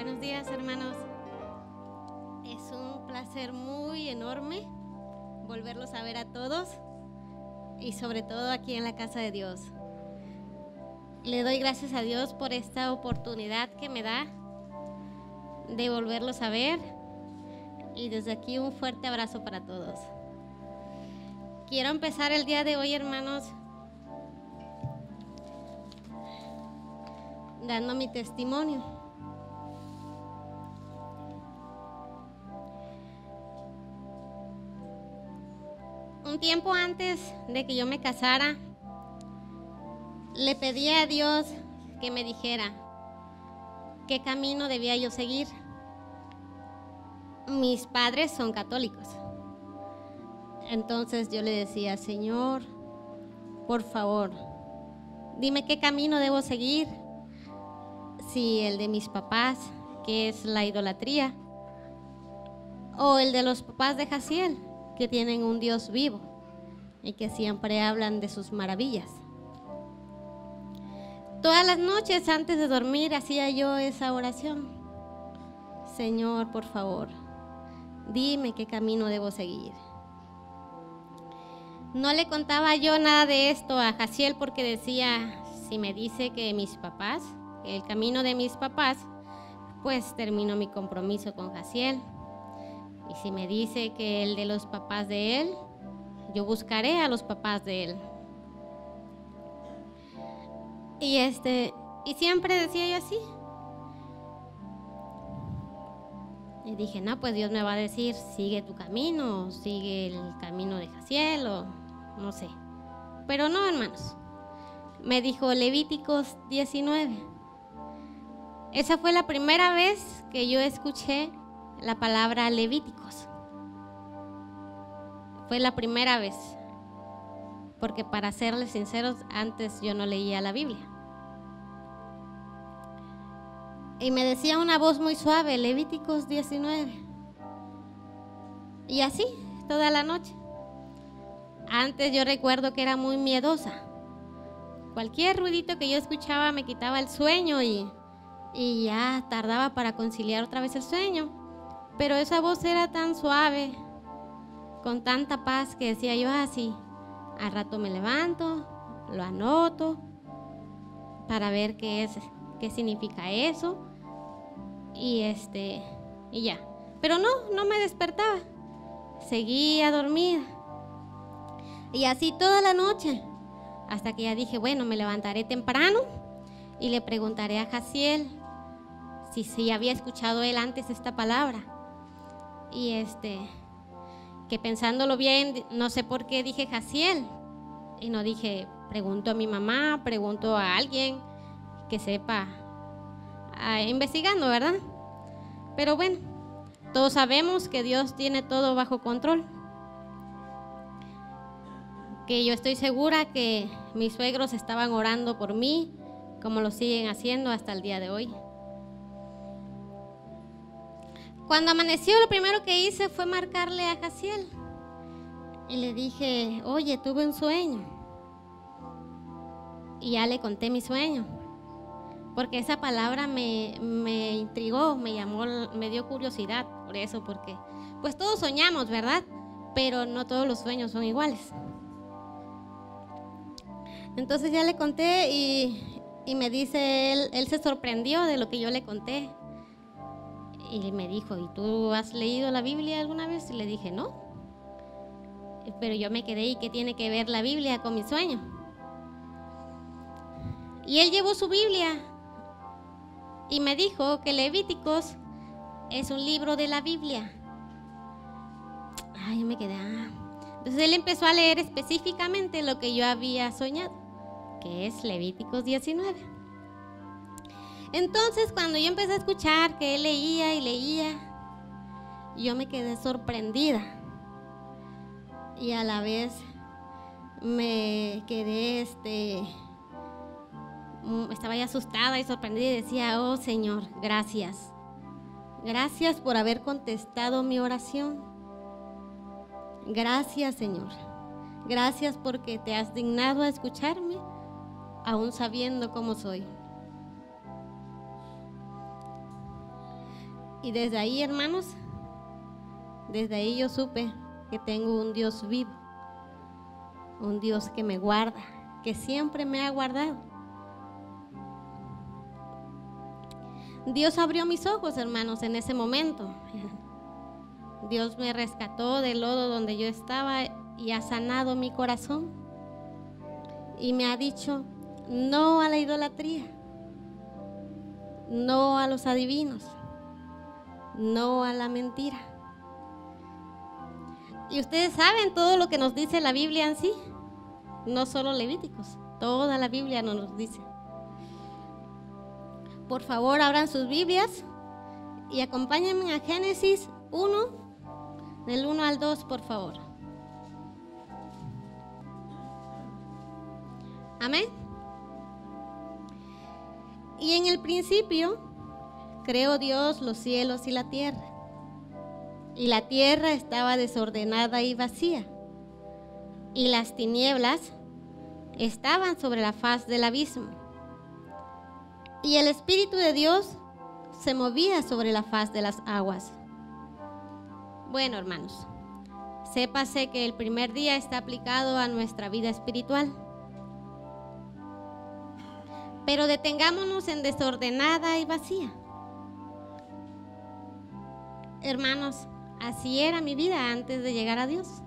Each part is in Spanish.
Buenos días, hermanos. Es un placer muy enorme volverlos a ver a todos y sobre todo aquí en la casa de Dios. Le doy gracias a Dios por esta oportunidad que me da de volverlos a ver y desde aquí un fuerte abrazo para todos. Quiero empezar el día de hoy, hermanos, dando mi testimonio. Un tiempo antes de que yo me casara, le pedí a Dios que me dijera qué camino debía yo seguir. Mis padres son católicos. Entonces yo le decía, Señor, por favor, dime qué camino debo seguir. Si el de mis papás, que es la idolatría, o el de los papás de Jaciel, que tienen un Dios vivo y que siempre hablan de sus maravillas. Todas las noches antes de dormir hacía yo esa oración. Señor, por favor, dime qué camino debo seguir. No le contaba yo nada de esto a Jaciel porque decía, si me dice que mis papás, el camino de mis papás, pues termino mi compromiso con Jaciel. Y si me dice que el de los papás de él, yo buscaré a los papás de él. Y siempre decía yo así. Y dije, no, pues Dios me va a decir, sigue tu camino, sigue el camino de Jaciel, o no sé. Pero no, hermanos. Me dijo Levíticos 19. Esa fue la primera vez que yo escuché la palabra Levíticos. Fue la primera vez, porque para serles sinceros, antes yo no leía la Biblia. Y me decía una voz muy suave, Levíticos 19. Y así, toda la noche. Antes yo recuerdo que era muy miedosa. Cualquier ruidito que yo escuchaba me quitaba el sueño y ya tardaba para conciliar otra vez el sueño. Pero esa voz era tan suave, con tanta paz, que decía yo así, al rato me levanto, lo anoto para ver qué significa eso y ya. Pero no me despertaba, seguía dormida y así toda la noche, hasta que ya dije, bueno, me levantaré temprano y le preguntaré a Jaciel si había escuchado él antes esta palabra. Y que pensándolo bien, no sé por qué dije Jaciel y no dije, pregunto a mi mamá, pregunto a alguien que sepa, investigando, ¿verdad? Pero bueno, todos sabemos que Dios tiene todo bajo control, que yo estoy segura que mis suegros estaban orando por mí, como lo siguen haciendo hasta el día de hoy. Cuando amaneció, lo primero que hice fue marcarle a Jaciel y le dije, oye, tuve un sueño. Y ya le conté mi sueño, porque esa palabra me intrigó, me llamó, me dio curiosidad por eso, porque pues todos soñamos, ¿verdad? Pero no todos los sueños son iguales. Entonces ya le conté y me dice él se sorprendió de lo que yo le conté. Y me dijo, ¿y tú has leído la Biblia alguna vez? Y le dije, no. Pero yo me quedé, ¿y qué tiene que ver la Biblia con mi sueño? Y él llevó su Biblia y me dijo que Levíticos es un libro de la Biblia. Yo me quedé, Entonces él empezó a leer específicamente lo que yo había soñado, que es Levíticos 19. Entonces, cuando yo empecé a escuchar que él leía y leía, yo me quedé sorprendida y a la vez me quedé, estaba ya asustada y sorprendida y decía, oh Señor, gracias. Gracias por haber contestado mi oración. Gracias, Señor. Gracias porque te has dignado a escucharme, aún sabiendo cómo soy. Y desde ahí, hermanos, desde ahí yo supe que tengo un Dios vivo, un Dios que me guarda, que siempre me ha guardado. Dios abrió mis ojos, hermanos, en ese momento. Dios me rescató del lodo donde yo estaba y ha sanado mi corazón. Y me ha dicho, no a la idolatría, no a los adivinos, no a la mentira. Y ustedes saben todo lo que nos dice la Biblia en sí, no solo Levíticos, toda la Biblia nos dice. Por favor, abran sus Biblias y acompáñenme a Génesis 1, del 1 al 2, por favor. Amén. Y en el principio creó Dios los cielos y la tierra. Y la tierra estaba desordenada y vacía. Y las tinieblas estaban sobre la faz del abismo. Y el Espíritu de Dios se movía sobre la faz de las aguas. Bueno, hermanos, sépase que el primer día está aplicado a nuestra vida espiritual. Pero detengámonos en desordenada y vacía. Hermanos, así era mi vida antes de llegar a Dios.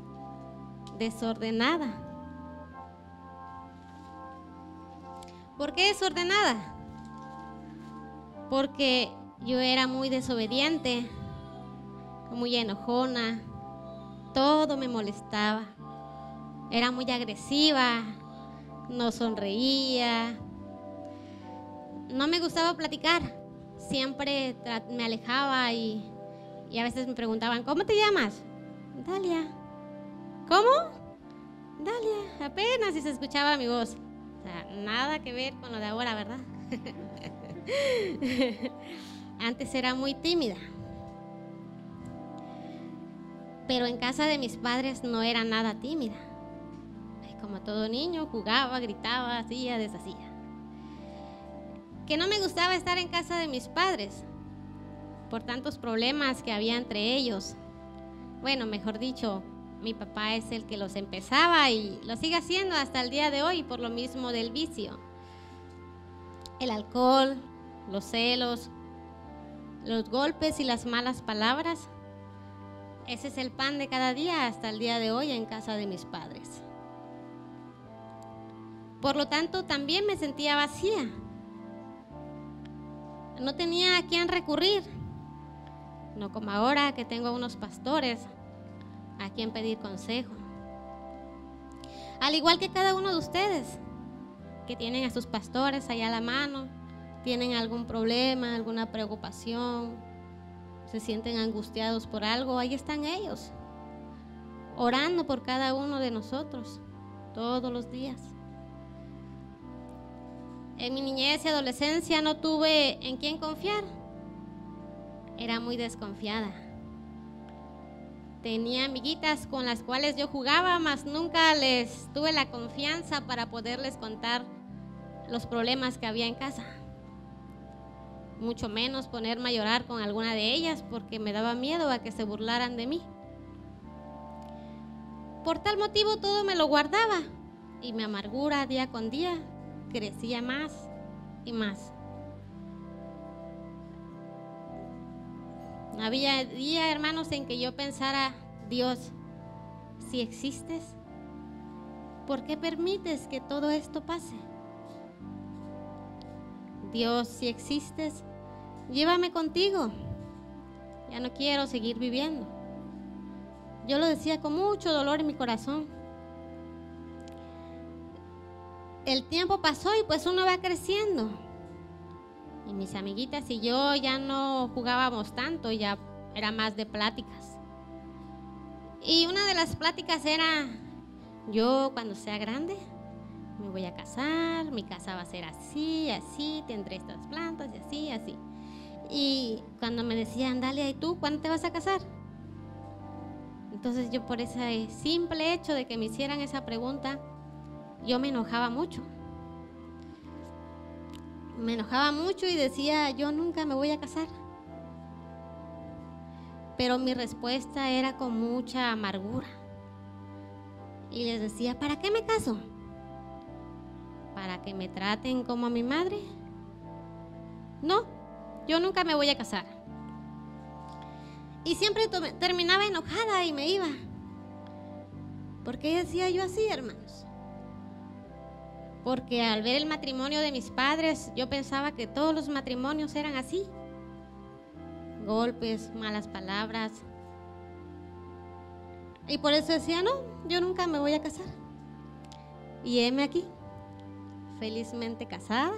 Desordenada. ¿Por qué desordenada? Porque yo era muy desobediente, muy enojona, todo me molestaba, era muy agresiva, no sonreía, no me gustaba platicar, siempre me alejaba y a veces me preguntaban, ¿cómo te llamas? Dalia. ¿Cómo? Dalia, apenas si se escuchaba mi voz. O sea, nada que ver con lo de ahora, ¿verdad? Antes era muy tímida, pero en casa de mis padres no era nada tímida. Como todo niño, jugaba, gritaba, hacía, deshacía. Que no me gustaba estar en casa de mis padres por tantos problemas que había entre ellos. Bueno, mejor dicho, mi papá es el que los empezaba y lo sigue haciendo hasta el día de hoy por lo mismo del vicio. El alcohol, los celos, los golpes y las malas palabras. Ese es el pan de cada día hasta el día de hoy en casa de mis padres. Por lo tanto, también me sentía vacía. No tenía a quién recurrir. No como ahora que tengo unos pastores a quien pedir consejo. Al igual que cada uno de ustedes que tienen a sus pastores allá a la mano, tienen algún problema, alguna preocupación, se sienten angustiados por algo, ahí están ellos, orando por cada uno de nosotros todos los días. En mi niñez y adolescencia no tuve en quién confiar. Era muy desconfiada. Tenía amiguitas con las cuales yo jugaba, mas nunca les tuve la confianza para poderles contar los problemas que había en casa. Mucho menos ponerme a llorar con alguna de ellas porque me daba miedo a que se burlaran de mí. Por tal motivo todo me lo guardaba y mi amargura día con día crecía más y más. Había días, hermanos, en que yo pensara, Dios, si existes, ¿por qué permites que todo esto pase? Dios, si existes, llévame contigo. Ya no quiero seguir viviendo. Yo lo decía con mucho dolor en mi corazón. El tiempo pasó y pues uno va creciendo. Y mis amiguitas y yo ya no jugábamos tanto, ya era más de pláticas. Y una de las pláticas era, yo cuando sea grande me voy a casar, mi casa va a ser así, así, tendré estas plantas y así, así. Y cuando me decían, Dalia, ¿y tú cuándo te vas a casar? Entonces yo por ese simple hecho de que me hicieran esa pregunta, yo me enojaba mucho. Me enojaba mucho y decía, yo nunca me voy a casar. pero mi respuesta era con mucha amargura. Y les decía, ¿para qué me caso? ¿Para que me traten como a mi madre? No, yo nunca me voy a casar. Y siempre terminaba enojada y me iba. ¿Por qué decía yo así, hermanos? Porque al ver el matrimonio de mis padres, yo pensaba que todos los matrimonios eran así. Golpes, malas palabras. Y por eso decía, no, yo nunca me voy a casar. Y heme aquí, felizmente casada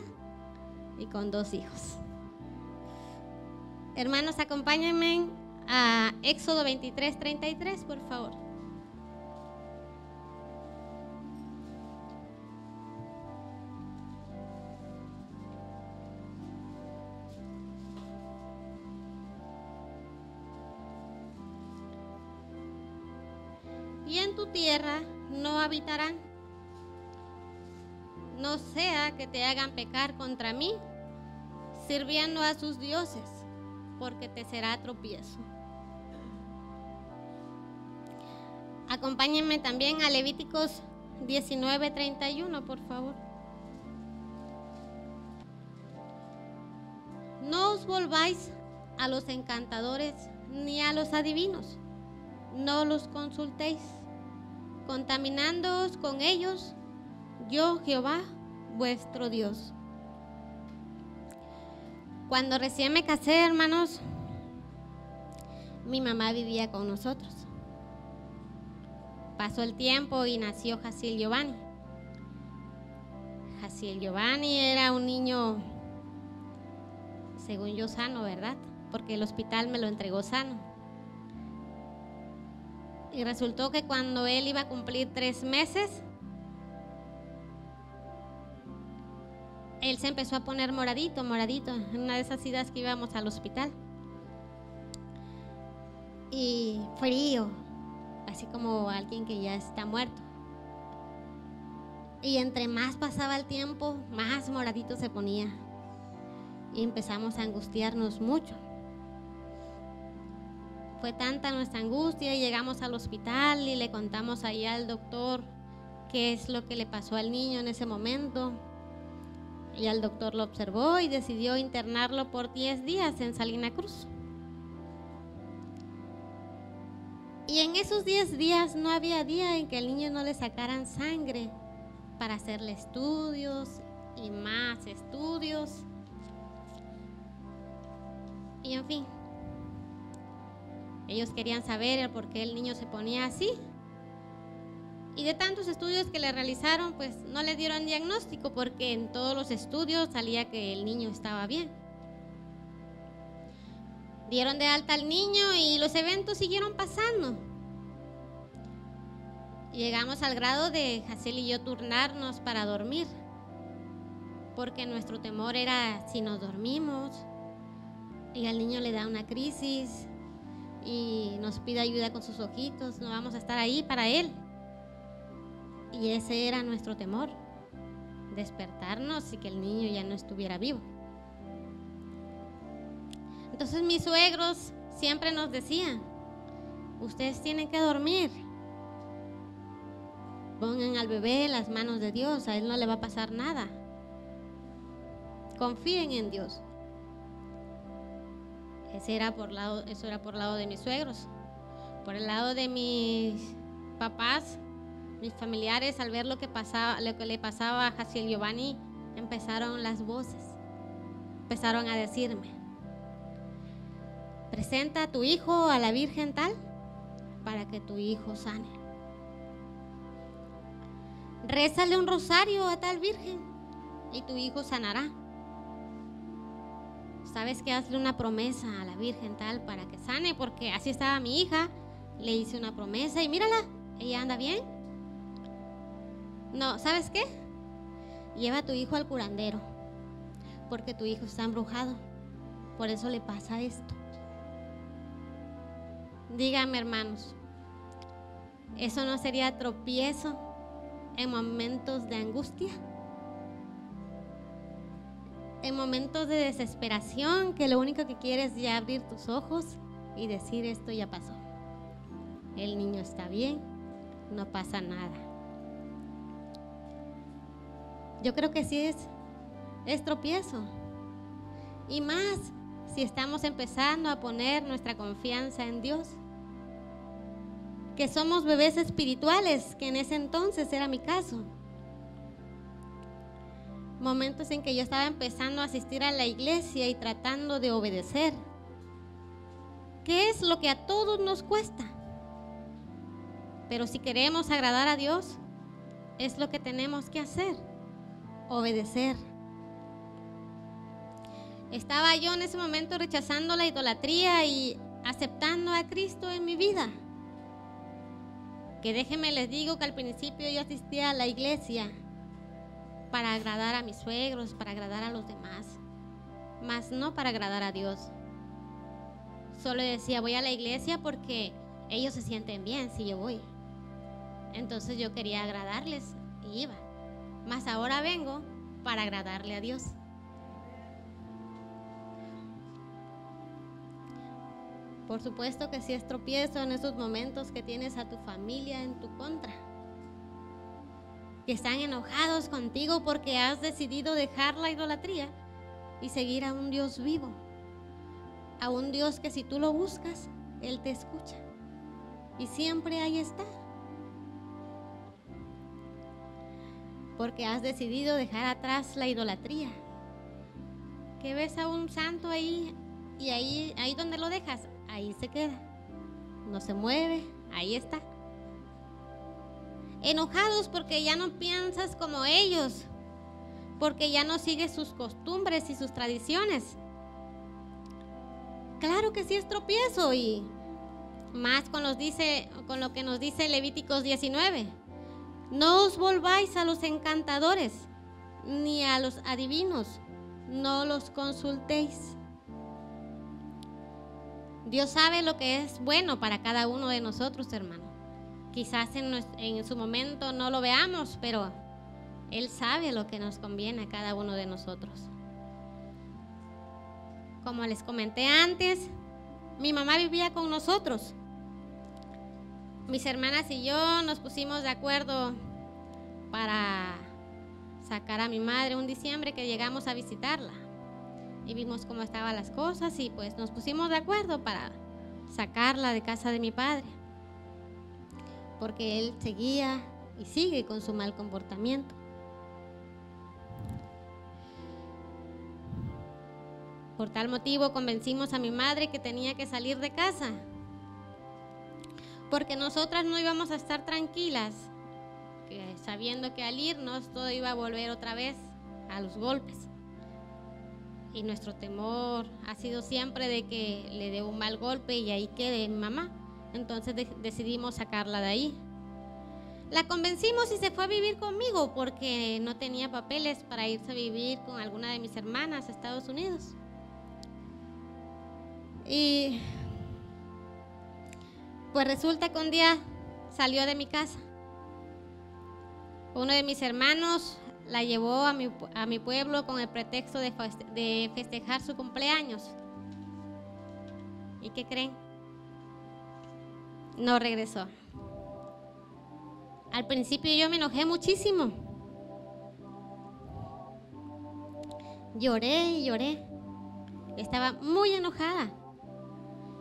y con 2 hijos. Hermanos, acompáñenme a Éxodo 23:33, por favor. Y en tu tierra no habitarán, no sea que te hagan pecar contra mí, sirviendo a sus dioses, porque te será tropiezo. Acompáñenme también a Levíticos 19:31, por favor. No os volváis a los encantadores ni a los adivinos, no los consultéis, contaminándoos con ellos, yo Jehová, vuestro Dios. Cuando recién me casé, hermanos, mi mamá vivía con nosotros. Pasó el tiempo y nació Jaciel Giovanni. Jaciel Giovanni era un niño, según yo, sano, ¿verdad? Porque el hospital me lo entregó sano. Y resultó que cuando él iba a cumplir 3 meses, él se empezó a poner moradito, en una de esas idas que íbamos al hospital. Y frío, así como alguien que ya está muerto. Y entre más pasaba el tiempo, más moradito se ponía. Y empezamos a angustiarnos mucho. Fue tanta nuestra angustia y llegamos al hospital y le contamos ahí al doctor qué es lo que le pasó al niño en ese momento. Y el doctor lo observó y decidió internarlo por 10 días en Salina Cruz. Y en esos 10 días no había día en que al niño no le sacaran sangre para hacerle estudios y más estudios. Y en fin, ellos querían saber el por qué el niño se ponía así. Y de tantos estudios que le realizaron, pues no le dieron diagnóstico, porque en todos los estudios salía que el niño estaba bien. Dieron de alta al niño y los eventos siguieron pasando. Llegamos al grado de Jaciel y yo turnarnos para dormir, porque nuestro temor era si nos dormimos y al niño le da una crisis y nos pide ayuda con sus ojitos, no vamos a estar ahí para él. Y ese era nuestro temor, despertarnos y que el niño ya no estuviera vivo. Entonces mis suegros siempre nos decían, ustedes tienen que dormir. Pongan al bebé en las manos de Dios, a él no le va a pasar nada. Confíen en Dios. Eso era por lado de mis suegros. Por el lado de mis papás, mis familiares, al ver lo que le pasaba a Jaciel Giovanni, empezaron las voces. Empezaron a decirme, presenta a tu hijo a la Virgen tal para que tu hijo sane. Rézale un rosario a tal Virgen y tu hijo sanará. ¿Sabes qué? Hazle una promesa a la Virgen tal para que sane, porque así estaba mi hija. Le hice una promesa y mírala, ella anda bien. No, ¿sabes qué? Lleva a tu hijo al curandero, porque tu hijo está embrujado. Por eso le pasa esto. Díganme, hermanos, ¿eso no sería tropiezo en momentos de angustia? En momentos de desesperación, que lo único que quieres es ya abrir tus ojos y decir: esto ya pasó. El niño está bien, no pasa nada. Yo creo que sí es tropiezo. Y más si estamos empezando a poner nuestra confianza en Dios. Que somos bebés espirituales, que en ese entonces era mi caso. Momentos en que yo estaba empezando a asistir a la iglesia y tratando de obedecer. ¿Qué es lo que a todos nos cuesta? Pero si queremos agradar a Dios, es lo que tenemos que hacer: obedecer. Estaba yo en ese momento rechazando la idolatría y aceptando a Cristo en mi vida. Que déjenme les digo que al principio yo asistía a la iglesia para agradar a mis suegros, para agradar a los demás, mas no para agradar a Dios. Solo decía: voy a la iglesia porque ellos se sienten bien si yo voy. Entonces yo quería agradarles y iba. Mas ahora vengo para agradarle a Dios. Por supuesto que sí es tropiezo en esos momentos que tienes a tu familia en tu contra, que están enojados contigo porque has decidido dejar la idolatría y seguir a un Dios vivo, a un Dios que si tú lo buscas, Él te escucha y siempre ahí está. Porque has decidido dejar atrás la idolatría, que ves a un santo ahí y ahí donde lo dejas, ahí se queda, no se mueve, ahí está. Enojados porque ya no piensas como ellos, porque ya no sigues sus costumbres y sus tradiciones. Claro que sí es tropiezo, y más con lo que nos dice Levíticos 19. No os volváis a los encantadores, ni a los adivinos, no los consultéis. Dios sabe lo que es bueno para cada uno de nosotros, hermano. Quizás en su momento no lo veamos, pero Él sabe lo que nos conviene a cada uno de nosotros. Como les comenté antes, mi mamá vivía con nosotros. Mis hermanas y yo nos pusimos de acuerdo para sacar a mi madre un diciembre que llegamos a visitarla. Y vimos cómo estaban las cosas y pues nos pusimos de acuerdo para sacarla de casa de mi padre, porque él seguía y sigue con su mal comportamiento. Por tal motivo convencimos a mi madre que tenía que salir de casa, porque nosotras no íbamos a estar tranquilas, sabiendo que al irnos todo iba a volver otra vez a los golpes. Y nuestro temor ha sido siempre de que le dé un mal golpe y ahí quede mi mamá. Entonces decidimos sacarla de ahí. La convencimos y se fue a vivir conmigo porque no tenía papeles para irse a vivir con alguna de mis hermanas a Estados Unidos. Y pues resulta que un día salió de mi casa. Uno de mis hermanos la llevó a mi pueblo con el pretexto de festejar su cumpleaños. ¿Y qué creen? No regresó. Al principio yo me enojé muchísimo. Lloré y lloré. Estaba muy enojada.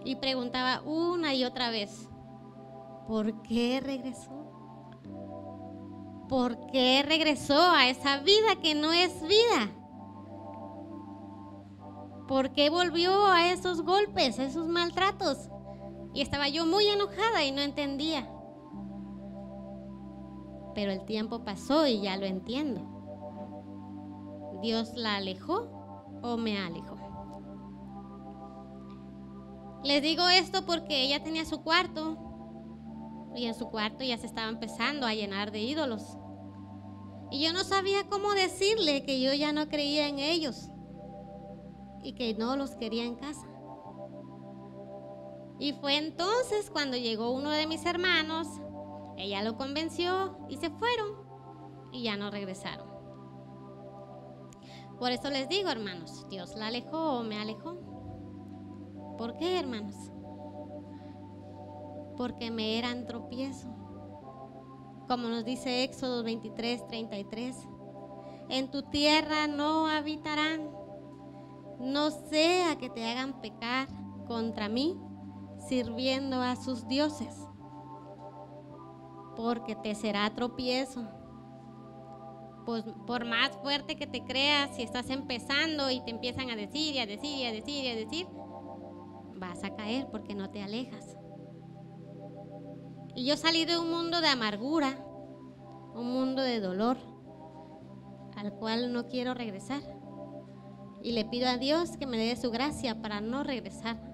Y preguntaba una y otra vez: ¿por qué regresó? ¿Por qué regresó a esa vida que no es vida? ¿Por qué volvió a esos golpes, a esos maltratos? Y estaba yo muy enojada y no entendía. Pero el tiempo pasó y ya lo entiendo. ¿Dios la alejó o me alejó? Les digo esto porque ella tenía su cuarto y en su cuarto ya se estaba empezando a llenar de ídolos. Y yo no sabía cómo decirle que yo ya no creía en ellos y que no los quería en casa. Y fue entonces cuando llegó uno de mis hermanos, ella lo convenció y se fueron y ya no regresaron. Por eso les digo, hermanos, ¿Dios la alejó o me alejó? ¿Por qué, hermanos? porque me eran tropiezo. Como nos dice Éxodo 23:33, en tu tierra no habitarán, no sea que te hagan pecar contra mí, sirviendo a sus dioses, porque te será tropiezo. Pues por más fuerte que te creas, si estás empezando y te empiezan a decir y a decir y a decir y a decir, vas a caer porque no te alejas. Y yo salí de un mundo de amargura, un mundo de dolor, al cual no quiero regresar. Y le pido a Dios que me dé su gracia para no regresar.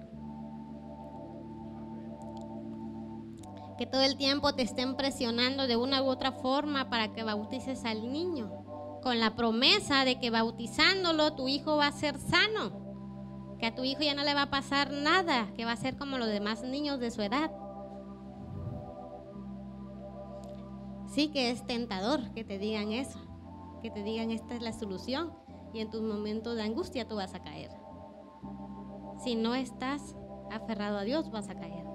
Que todo el tiempo te estén presionando de una u otra forma para que bautices al niño, con la promesa de que bautizándolo tu hijo va a ser sano, que a tu hijo ya no le va a pasar nada, que va a ser como los demás niños de su edad. Sí que es tentador que te digan eso, que te digan esta es la solución y en tus momentos de angustia tú vas a caer. Si no estás aferrado a Dios vas a caer.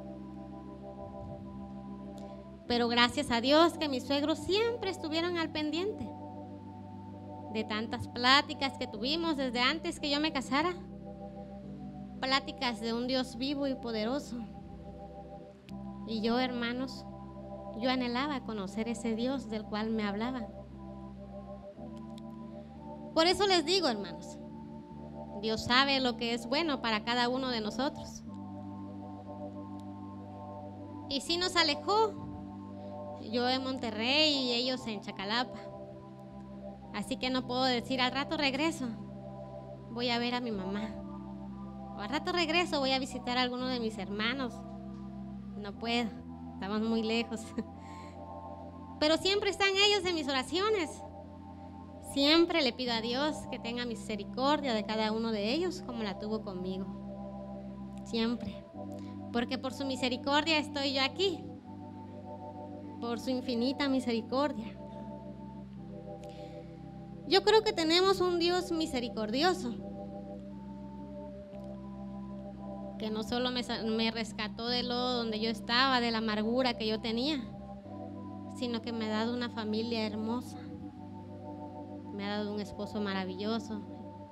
Pero gracias a Dios que mis suegros siempre estuvieron al pendiente de tantas pláticas que tuvimos desde antes que yo me casara. Pláticas de un Dios vivo y poderoso. Y yo, hermanos, yo anhelaba conocer ese Dios del cual me hablaban. Por eso les digo, hermanos, Dios sabe lo que es bueno para cada uno de nosotros. Y si nos alejó, yo en Monterrey y ellos en Chacalapa. Así que no puedo decir al rato regreso, voy a ver a mi mamá. O al rato regreso, voy a visitar a alguno de mis hermanos. No puedo, estamos muy lejos. Pero siempre están ellos en mis oraciones. Siempre le pido a Dios que tenga misericordia de cada uno de ellos como la tuvo conmigo. Siempre. Porque por su misericordia estoy yo aquí. Por su infinita misericordia. Yo creo que tenemos un Dios misericordioso, que no solo me rescató de lo donde yo estaba, de la amargura que yo tenía, sino que me ha dado una familia hermosa, me ha dado un esposo maravilloso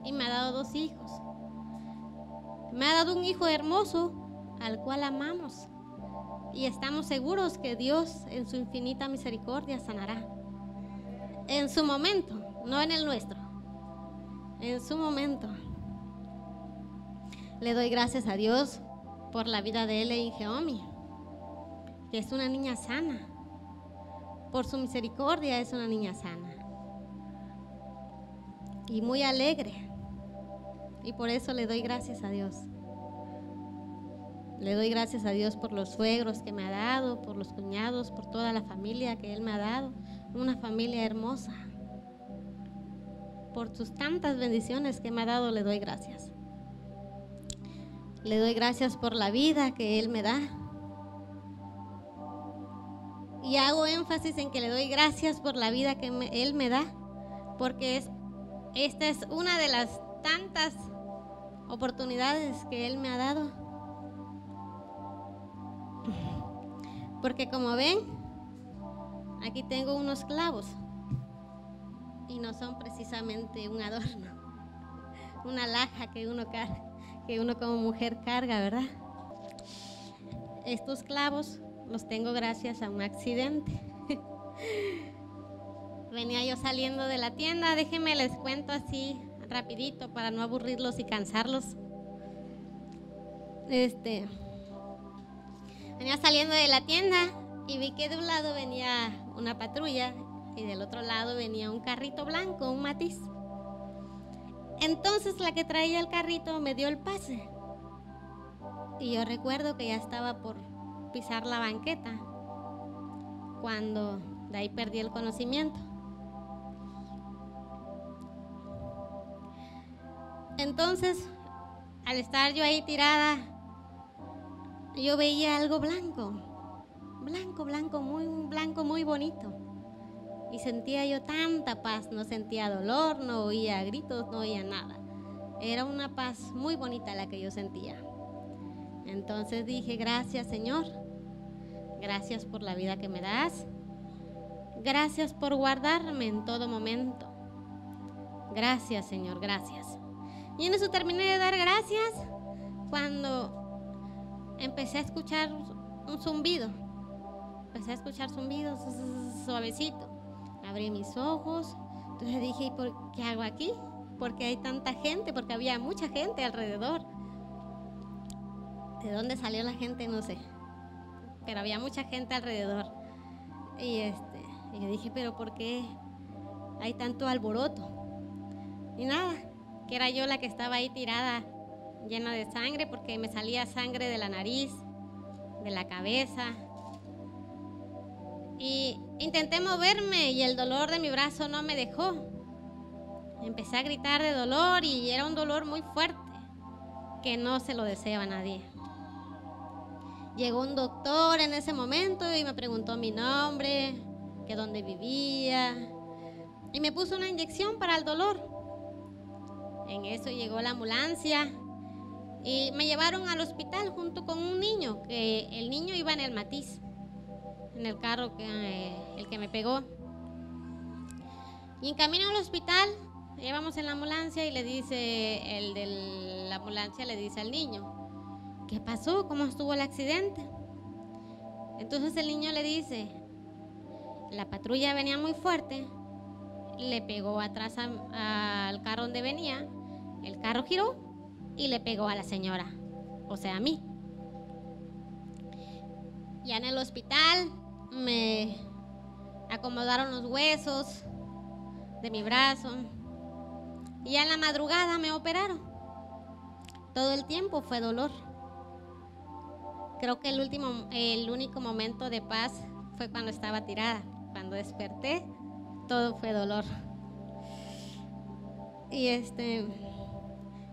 y me ha dado 2 hijos. Me ha dado un hijo hermoso al cual amamos y estamos seguros que Dios en su infinita misericordia sanará en su momento, no en el nuestro, en su momento. Le doy gracias a Dios por la vida de Ele y Geomi, que es una niña sana. Por su misericordia es una niña sana y muy alegre, y por eso le doy gracias a Dios. Le doy gracias a Dios por los suegros que me ha dado, por los cuñados, por toda la familia que Él me ha dado, una familia hermosa. Por sus tantas bendiciones que me ha dado, le doy gracias. Le doy gracias por la vida que Él me da. Y hago énfasis en que le doy gracias por la vida que Él me da, porque esta es una de las tantas oportunidades que Él me ha dado. Porque como ven, aquí tengo unos clavos y no son precisamente un adorno, una alhaja que uno carga, que uno como mujer carga, ¿verdad? Estos clavos los tengo gracias a un accidente. Venía yo saliendo de la tienda, déjenme les cuento así rapidito para no aburrirlos y cansarlos. Venía saliendo de la tienda y vi que de un lado venía una patrulla y del otro lado venía un carrito blanco, un Matiz. Entonces la que traía el carrito me dio el pase y yo recuerdo que ya estaba por pisar la banqueta cuando de ahí perdí el conocimiento. Entonces, al estar yo ahí tirada, yo veía algo blanco, muy bonito. Y sentía yo tanta paz, no sentía dolor, no oía gritos, no oía nada. Era una paz muy bonita la que yo sentía. Entonces dije, gracias Señor, Gracias por la vida que me das. Gracias por guardarme en todo momento. Gracias, Señor, gracias. Y en eso terminé de dar gracias cuando empecé a escuchar un zumbido. Empecé a escuchar zumbidos suavecito. Abrí mis ojos. Entonces dije, ¿y por qué hago aquí? Porque hay tanta gente, porque había mucha gente alrededor. ¿De dónde salió la gente? No sé. Pero había mucha gente alrededor. Y yo dije, ¿pero por qué hay tanto alboroto? Y nada, que era yo la que estaba ahí tirada, llena de sangre, porque me salía sangre de la nariz, de la cabeza. Y intenté moverme y el dolor de mi brazo no me dejó. Empecé a gritar de dolor y era un dolor muy fuerte que no se lo deseo a nadie. Llegó un doctor en ese momento y me preguntó mi nombre, que dónde vivía, y me puso una inyección para el dolor. En eso llegó la ambulancia y me llevaron al hospital junto con un niño, que el niño iba en el Matiz, en el carro el que me pegó. Y en camino al hospital, llevamos en la ambulancia y le dice, el de la ambulancia le dice al niño, ¿qué pasó? ¿Cómo estuvo el accidente? Entonces el niño le dice, la patrulla venía muy fuerte, le pegó atrás al carro donde venía, el carro giró y le pegó a la señora, o sea, a mí. Ya en el hospital me acomodaron los huesos de mi brazo y ya en la madrugada me operaron. Todo el tiempo fue dolor. Creo que el único momento de paz fue cuando estaba tirada. Cuando desperté, todo fue dolor. Y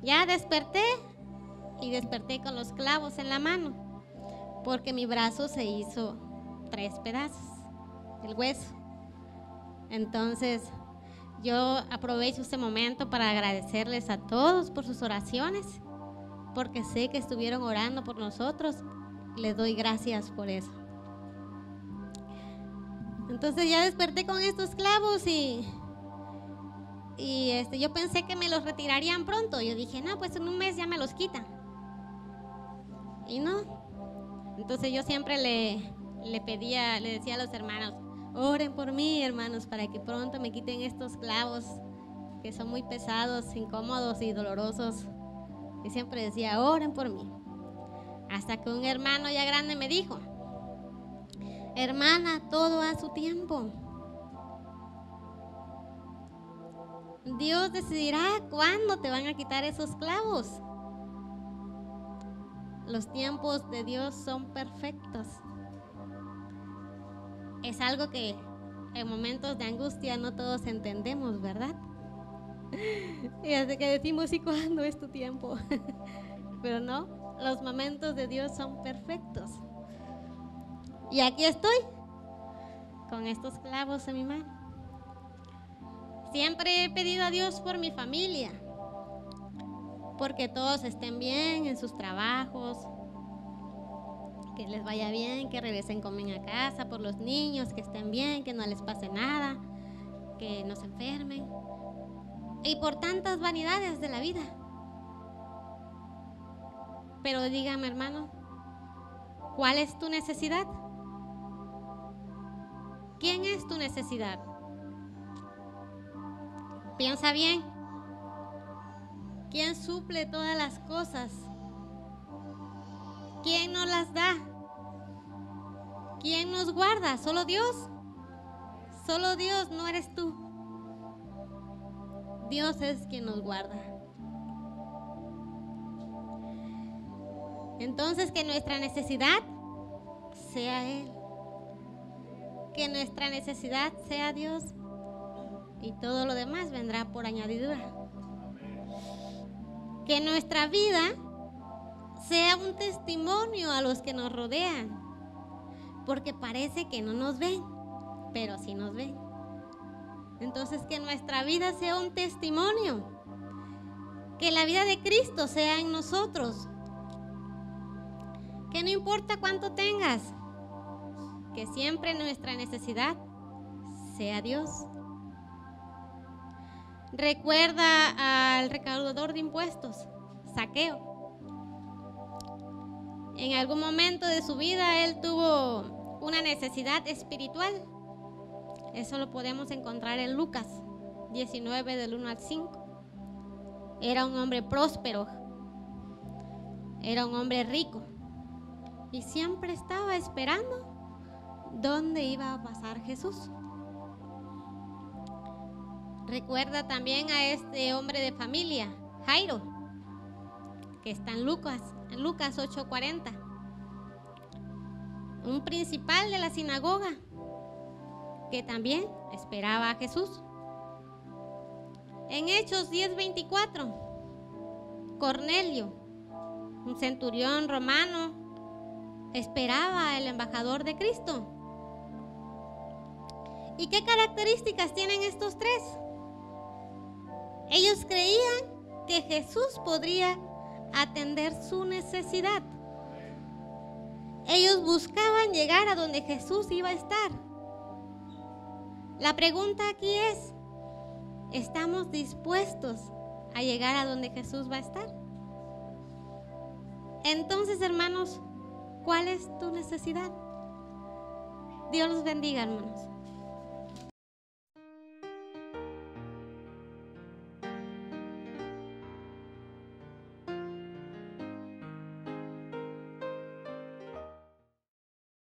ya desperté y desperté con los clavos en la mano, porque mi brazo se hizo 3 pedazos, el hueso. Entonces yo aprovecho este momento para agradecerles a todos por sus oraciones, porque sé que estuvieron orando por nosotros. Les doy gracias por eso. Entonces ya desperté con estos clavos y yo pensé que me los retirarían pronto. Yo dije, no, pues en un mes ya me los quitan. Y no. Entonces yo siempre le decía a los hermanos, oren por mí, hermanos, para que pronto me quiten estos clavos que son muy pesados, incómodos y dolorosos. Y siempre decía, oren por mí. Hasta que un hermano ya grande me dijo, hermana, todo a su tiempo. Dios decidirá cuándo te van a quitar esos clavos. Los tiempos de Dios son perfectos. Es algo que en momentos de angustia no todos entendemos, ¿verdad? Y hasta que decimos, ¿y cuándo es tu tiempo? Pero no. Los momentos de Dios son perfectos. Y aquí estoy, con estos clavos en mi mano. Siempre he pedido a Dios por mi familia, porque todos estén bien en sus trabajos, que les vaya bien, que regresen con bien a casa, por los niños, que estén bien, que no les pase nada, que no se enfermen, y por tantas vanidades de la vida. Pero dígame, hermano, ¿cuál es tu necesidad? ¿Quién es tu necesidad? Piensa bien. ¿Quién suple todas las cosas? ¿Quién nos las da? ¿Quién nos guarda? ¿Solo Dios? Solo Dios, no eres tú. Dios es quien nos guarda. Entonces, que nuestra necesidad sea Él. Que nuestra necesidad sea Dios. Y todo lo demás vendrá por añadidura. Que nuestra vida sea un testimonio a los que nos rodean. Porque parece que no nos ven, pero sí nos ven. Entonces, que nuestra vida sea un testimonio. Que la vida de Cristo sea en nosotros. Que no importa cuánto tengas, que siempre nuestra necesidad sea Dios. Recuerda al recaudador de impuestos, Zaqueo. En algún momento de su vida él tuvo una necesidad espiritual. Eso lo podemos encontrar en Lucas 19 del 1 al 5. Era un hombre próspero, era un hombre rico y siempre estaba esperando dónde iba a pasar Jesús. Recuerda también a este hombre de familia, Jairo, que está en Lucas 8:40. Un principal de la sinagoga que también esperaba a Jesús. En Hechos 10:24, Cornelio, un centurión romano, esperaba al embajador de Cristo. ¿Y qué características tienen estos tres? Ellos creían que Jesús podría atender su necesidad. Ellos buscaban llegar a donde Jesús iba a estar. La pregunta aquí es, ¿estamos dispuestos a llegar a donde Jesús va a estar? Entonces, hermanos, ¿cuál es tu necesidad? Dios los bendiga, hermanos.